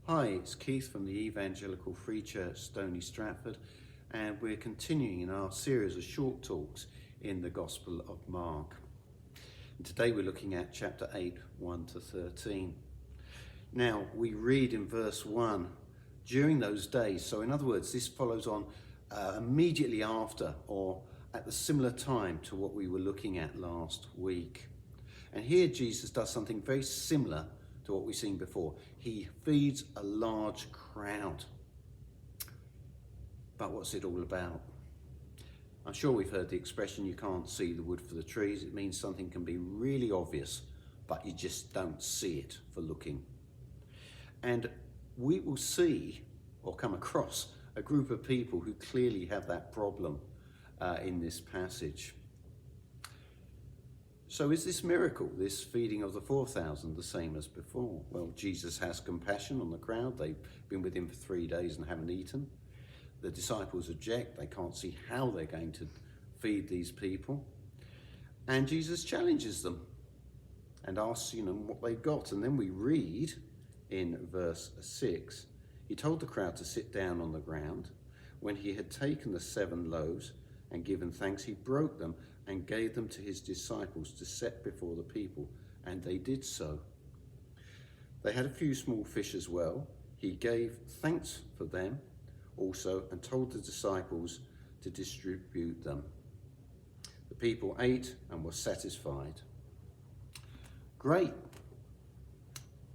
Hi, it's Keith from the Evangelical Free Church, Stony Stratford, and we're continuing in our series of short talks in the Gospel of Mark. And today we're looking at chapter 8, 1 to 13. Now, we read in verse 1, during those days, so in other words, this follows on immediately after or at the similar time to what we were looking at last week. And here Jesus does something very similar to what we've seen before. He feeds a large crowd. But what's it all about? I'm sure we've heard the expression, you can't see the wood for the trees. It means something can be really obvious, but you just don't see it for looking. And we will see or come across a group of people who clearly have that problem in this passage. So is this miracle, this feeding of the 4,000, the same as before? Well, Jesus has compassion on the crowd. They've been with him for 3 days and haven't eaten. The disciples object. They can't see how they're going to feed these people. And Jesus challenges them and asks, what they've got. And then we read in verse 6, he told the crowd to sit down on the ground. When he had taken the 7 loaves and given thanks, he broke them and gave them to his disciples to set before the people, and they did so. They had a few small fish as well. He gave thanks for them also and told the disciples to distribute them. The people ate and were satisfied. Great.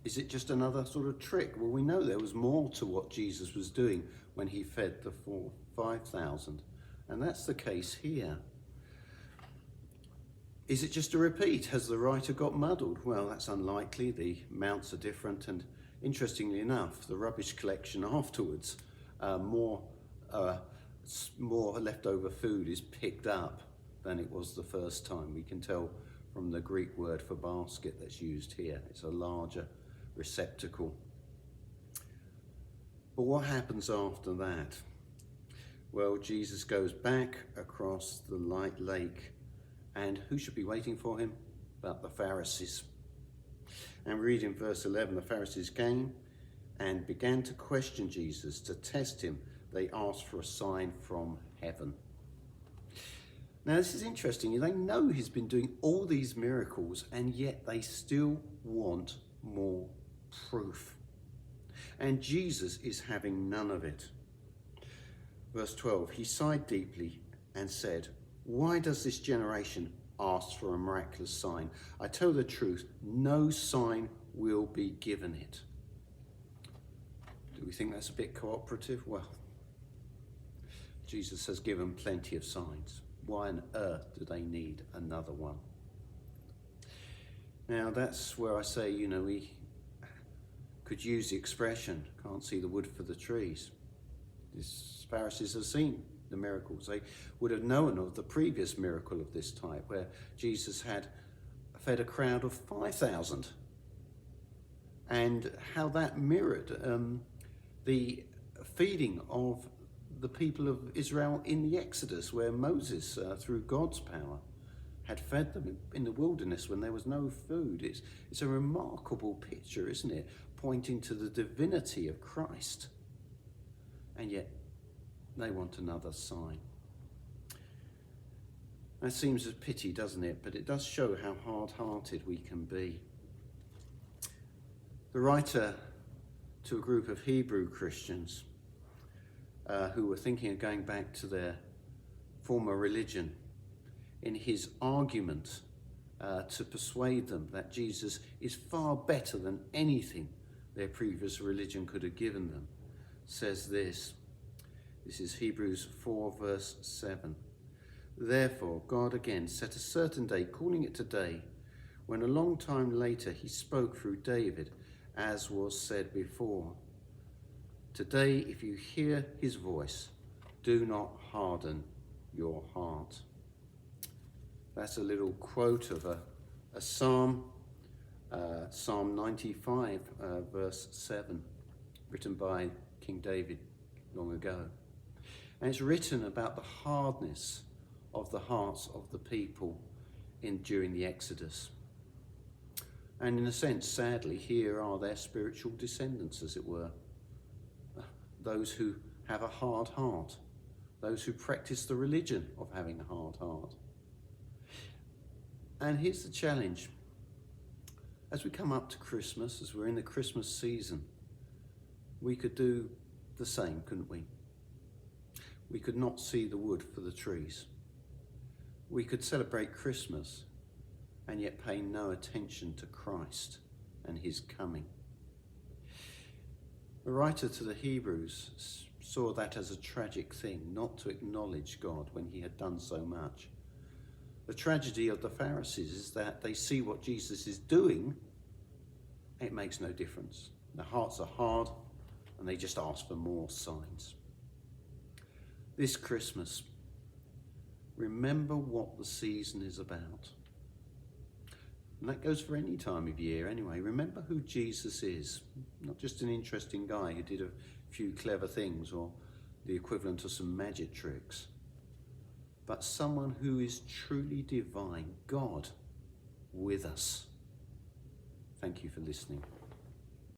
Is it just another sort of trick? Well, we know there was more to what Jesus was doing when he fed the 5,000, and that's the case here. Is it just a repeat? Has the writer got muddled? Well, that's unlikely. The amounts are different, and interestingly enough, the rubbish collection afterwards, more leftover food is picked up than it was the first time. We can tell from the Greek word for basket that's used here. It's a larger receptacle. But what happens after that? Well, Jesus goes back across the light lake. And who should be waiting for him? But the Pharisees. And we read in verse 11, the Pharisees came and began to question Jesus to test him. They asked for a sign from heaven. Now this is interesting. They know he's been doing all these miracles, and yet they still want more proof. And Jesus is having none of it. Verse 12, he sighed deeply and said, "Why does this generation ask for a miraculous sign? I tell the truth, no sign will be given it." Do we think that's a bit cooperative? Well, Jesus has given plenty of signs. Why on earth do they need another one? Now that's where I say, we could use the expression, can't see the wood for the trees. These Pharisees have seen the miracles. They would have known of the previous miracle of this type where Jesus had fed a crowd of 5,000 and how that mirrored the feeding of the people of Israel in the Exodus, where Moses, through God's power, had fed them in the wilderness when there was no food. It's a remarkable picture, isn't it? Pointing to the divinity of Christ. And yet they want another sign. That seems a pity, doesn't it? But it does show how hard-hearted we can be. The writer to a group of Hebrew Christians who were thinking of going back to their former religion, in his argument to persuade them that Jesus is far better than anything their previous religion could have given them, says this. This is Hebrews 4 verse 7. Therefore, God again set a certain day, calling it today, when a long time later he spoke through David, as was said before. Today, if you hear his voice, do not harden your heart. That's a little quote of a psalm, Psalm 95 verse 7, written by King David long ago. And it's written about the hardness of the hearts of the people during the Exodus. And in a sense, sadly, here are their spiritual descendants, as it were, those who have a hard heart, those who practice the religion of having a hard heart. And here's the challenge. As we come up to Christmas, as we're in the Christmas season, we could do the same, couldn't we? We could not see the wood for the trees. We could celebrate Christmas and yet pay no attention to Christ and his coming. The writer to the Hebrews saw that as a tragic thing, not to acknowledge God when he had done so much. The tragedy of the Pharisees is that they see what Jesus is doing, it makes no difference. Their hearts are hard and they just ask for more signs. This Christmas, remember what the season is about. And that goes for any time of year anyway. Remember who Jesus is. Not just an interesting guy who did a few clever things or the equivalent of some magic tricks, but someone who is truly divine, God with us. Thank you for listening.